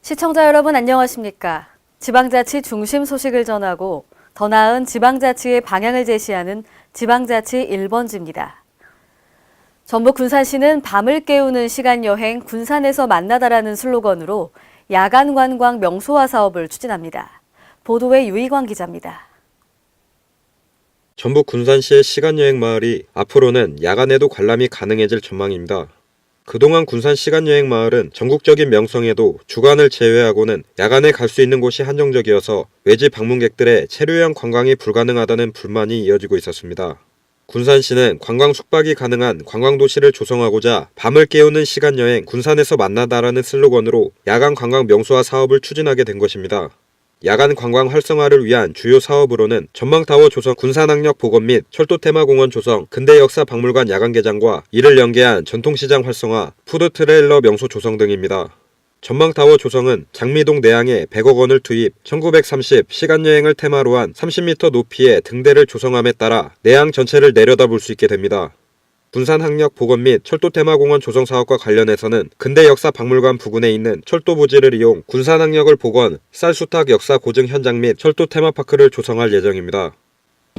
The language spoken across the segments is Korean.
시청자 여러분 안녕하십니까? 지방자치 중심 소식을 전하고 더 나은 지방자치의 방향을 제시하는 지방자치 1번지입니다. 전북 군산시는 밤을 깨우는 시간여행 군산에서 만나다라는 슬로건으로 야간 관광 명소화 사업을 추진합니다. 보도에 유희광 기자입니다. 전북 군산시의 시간여행 마을이 앞으로는 야간에도 관람이 가능해질 전망입니다. 그동안 군산 시간여행 마을은 전국적인 명성에도 주간을 제외하고는 야간에 갈 수 있는 곳이 한정적이어서 외지 방문객들의 체류형 관광이 불가능하다는 불만이 이어지고 있었습니다. 군산시는 관광 숙박이 가능한 관광도시를 조성하고자 밤을 깨우는 시간여행 군산에서 만나다라는 슬로건으로 야간 관광 명소화 사업을 추진하게 된 것입니다. 야간 관광 활성화를 위한 주요 사업으로는 전망타워 조성, 군산항역 복원 및 철도테마공원 조성, 근대역사박물관 야간 개장과 이를 연계한 전통시장 활성화, 푸드트레일러 명소 조성 등입니다. 전망타워 조성은 장미동 내항에 100억 원을 투입, 1930 시간여행을 테마로 한 30m 높이의 등대를 조성함에 따라 내항 전체를 내려다볼 수 있게 됩니다. 군산항역 복원 및 철도테마공원 조성 사업과 관련해서는 근대역사박물관 부근에 있는 철도 부지를 이용 군산항역을 복원, 쌀수탁 역사 고증 현장 및 철도 테마파크를 조성할 예정입니다.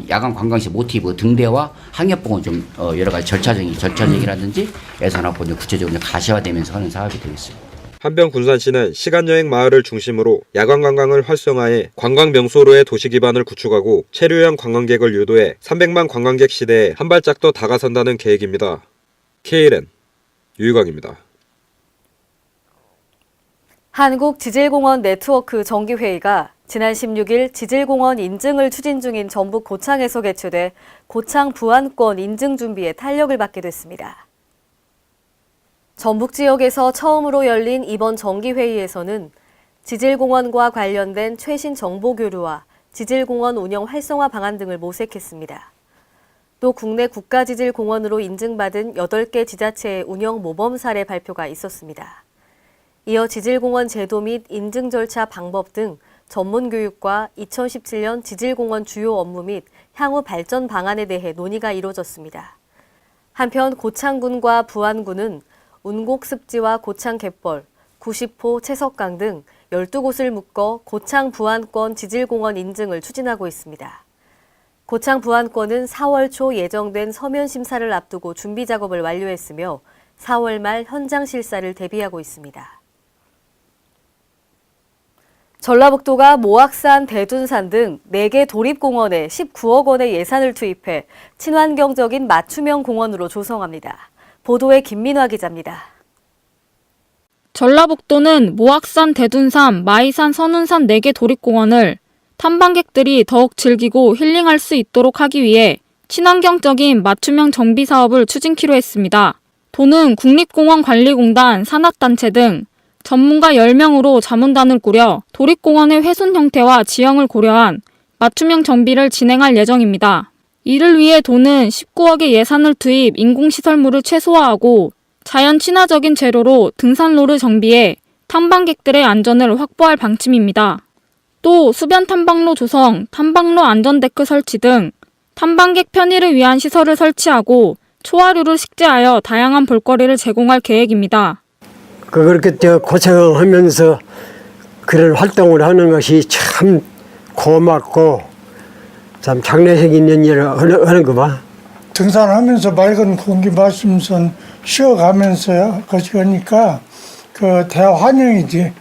야간 관광시 모티브 등대와 항역 복원 좀 여러 가지 절차적이라든지 예산하고 구체적으로 가시화되면서 하는 사업이 되겠습니다. 한편 군산시는 시간여행 마을을 중심으로 야간 관광을 활성화해 관광 명소로의 도시 기반을 구축하고 체류형 관광객을 유도해 300만 관광객 시대에 한 발짝 더 다가선다는 계획입니다. KLN 유희광입니다. 한국지질공원 네트워크 정기회의가 지난 16일 지질공원 인증을 추진 중인 전북 고창에서 개최돼 고창 부안권 인증 준비에 탄력을 받게 됐습니다. 전북 지역에서 처음으로 열린 이번 정기회의에서는 지질공원과 관련된 최신 정보 교류와 지질공원 운영 활성화 방안 등을 모색했습니다. 또 국내 국가지질공원으로 인증받은 8개 지자체의 운영 모범 사례 발표가 있었습니다. 이어 지질공원 제도 및 인증 절차 방법 등 전문 교육과 2017년 지질공원 주요 업무 및 향후 발전 방안에 대해 논의가 이루어졌습니다. 한편 고창군과 부안군은 운곡습지와 고창 갯벌, 90호 채석강 등 12곳을 묶어 고창 부안권 지질공원 인증을 추진하고 있습니다. 고창 부안권은 4월 초 예정된 서면 심사를 앞두고 준비 작업을 완료했으며 4월 말 현장 실사를 대비하고 있습니다. 전라북도가 모악산, 대둔산 등 4개 도립공원에 19억 원의 예산을 투입해 친환경적인 맞춤형 공원으로 조성합니다. 보도에 김민화 기자입니다. 전라북도는 모악산, 대둔산, 마이산, 선운산 4개 도립공원을 탐방객들이 더욱 즐기고 힐링할 수 있도록 하기 위해 친환경적인 맞춤형 정비 사업을 추진키로 했습니다. 도는 국립공원관리공단, 산악단체 등 전문가 10명으로 자문단을 꾸려 도립공원의 훼손 형태와 지형을 고려한 맞춤형 정비를 진행할 예정입니다. 이를 위해 도는 19억의 예산을 투입 인공시설물을 최소화하고 자연 친화적인 재료로 등산로를 정비해 탐방객들의 안전을 확보할 방침입니다. 또 수변 탐방로 조성, 탐방로 안전데크 설치 등 탐방객 편의를 위한 시설을 설치하고 초하루를 식재하여 다양한 볼거리를 제공할 계획입니다. 그렇게 고생하면서 그런 활동을 하는 것이 참 고맙고 참 장래색 있는 일을 하는 거 봐. 등산하면서 맑은 공기 마시면서 쉬어가면서 거시니까 대환영이지.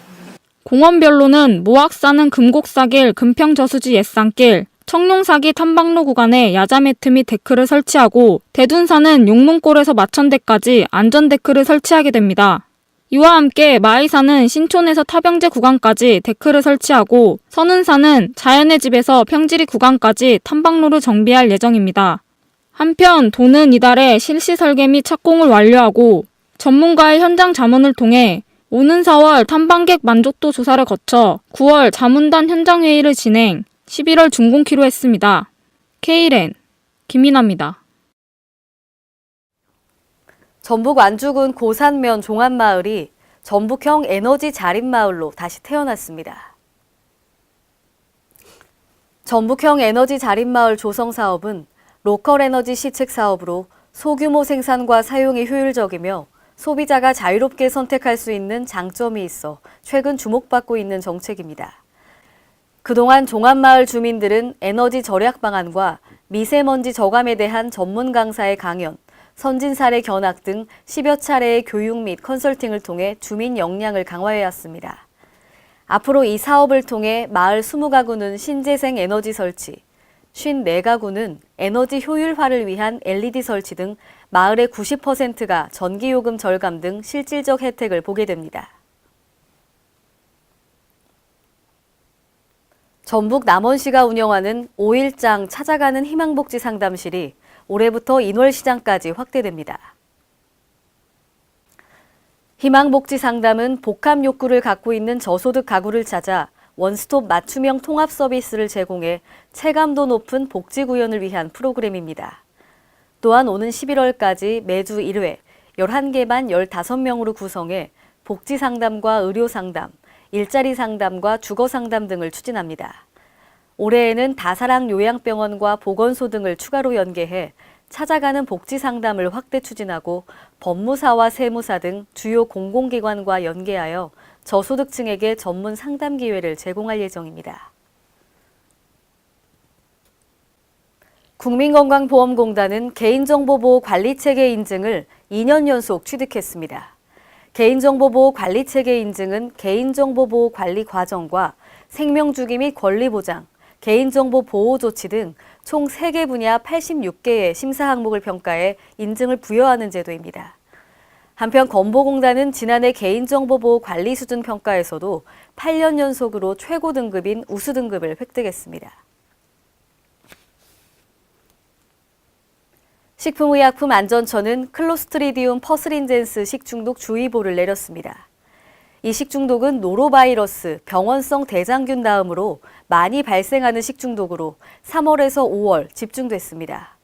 공원별로는 모악산은 금곡사길, 금평저수지 옛산길, 청룡사기 탐방로 구간에 야자 매트 및 데크를 설치하고 대둔산은 용문골에서 마천대까지 안전데크를 설치하게 됩니다. 이와 함께 마이산은 신촌에서 타병제 구간까지 데크를 설치하고 선운산은 자연의 집에서 평지리 구간까지 탐방로를 정비할 예정입니다. 한편 도는 이달에 실시 설계 및 착공을 완료하고 전문가의 현장 자문을 통해 오는 4월 탐방객 만족도 조사를 거쳐 9월 자문단 현장회의를 진행, 11월 준공키로 했습니다. KLN 김민아입니다. 전북 안주군 고산면 종합마을이 전북형 에너지 자립마을로 다시 태어났습니다. 전북형 에너지 자립마을 조성 사업은 로컬 에너지 시책 사업으로 소규모 생산과 사용이 효율적이며 소비자가 자유롭게 선택할 수 있는 장점이 있어 최근 주목받고 있는 정책입니다. 그동안 종합마을 주민들은 에너지 절약 방안과 미세먼지 저감에 대한 전문 강사의 강연, 선진 사례 견학 등 10여 차례의 교육 및 컨설팅을 통해 주민 역량을 강화해왔습니다. 앞으로 이 사업을 통해 마을 20가구는 신재생 에너지 설치, 54가구는 에너지 효율화를 위한 LED 설치 등 마을의 90%가 전기요금 절감 등 실질적 혜택을 보게 됩니다. 전북 남원시가 운영하는 5일장 찾아가는 희망복지 상담실이 올해부터 인월시장까지 확대됩니다. 희망복지 상담은 복합 욕구를 갖고 있는 저소득 가구를 찾아 원스톱 맞춤형 통합 서비스를 제공해 체감도 높은 복지 구현을 위한 프로그램입니다. 또한 오는 11월까지 매주 1회 11개만 15명으로 구성해 복지 상담과 의료 상담, 일자리 상담과 주거 상담 등을 추진합니다. 올해에는 다사랑 요양병원과 보건소 등을 추가로 연계해 찾아가는 복지 상담을 확대 추진하고 법무사와 세무사 등 주요 공공기관과 연계하여 저소득층에게 전문 상담 기회를 제공할 예정입니다. 국민건강보험공단은 개인정보보호관리체계 인증을 2년 연속 취득했습니다. 개인정보보호관리체계 인증은 개인정보보호 관리 과정과 생명주기 및 권리보장, 개인정보 보호 조치 등 총 3개 분야 86개의 심사 항목을 평가해 인증을 부여하는 제도입니다. 한편 건보공단은 지난해 개인정보보호 관리 수준 평가에서도 8년 연속으로 최고 등급인 우수 등급을 획득했습니다. 식품의약품안전처는 클로스트리디움 퍼슬린젠스 식중독 주의보를 내렸습니다. 이 식중독은 노로바이러스, 병원성 대장균 다음으로 많이 발생하는 식중독으로 3월에서 5월 집중됐습니다.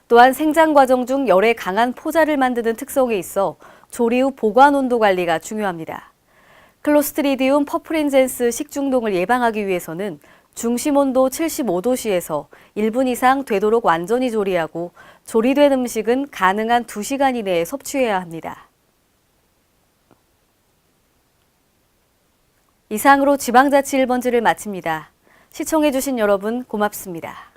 또한 생장 과정 중 열에 강한 포자를 만드는 특성이 있어 조리 후 보관 온도 관리가 중요합니다. 클로스트리디움 퍼플린젠스 식중독을 예방하기 위해서는 중심 온도 75도씨에서 1분 이상 되도록 완전히 조리하고 조리된 음식은 가능한 2시간 이내에 섭취해야 합니다. 이상으로 지방자치 1번지를 마칩니다. 시청해주신 여러분 고맙습니다.